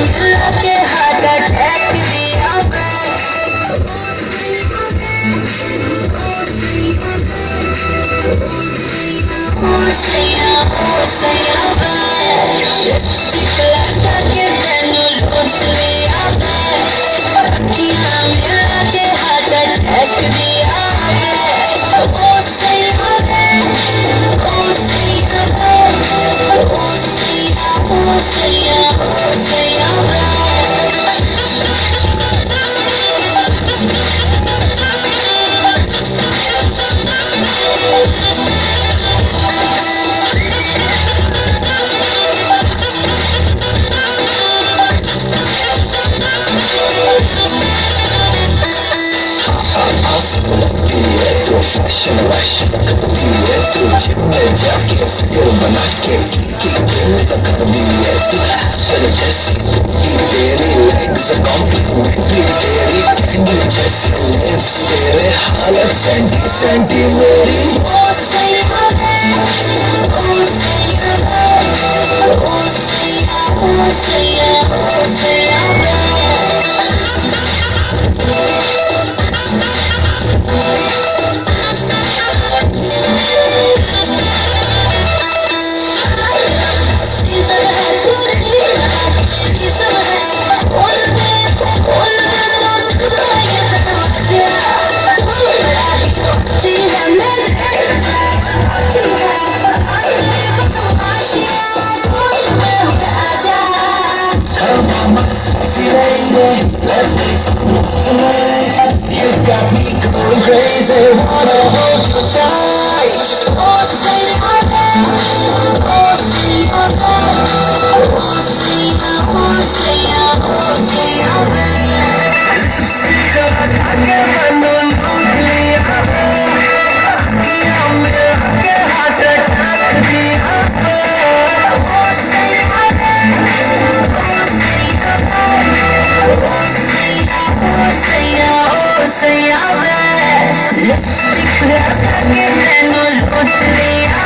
मिला के heart attack दिया लगा के तेनू लूट लिया मिला के हार्ट अटैक दिया तो फैशन वैशन करती है तू जिम में जाके फिगर बना के दिल कर दी है तू फिर जैसी तेरी लेग्स कॉम्प्लीमेंट्री तेरी कैंडी जैसी लिप्स तेरे हालत सेंटी सेंटी मेरी You got me going crazy, wanna hold you tight. तेनू लूट लिया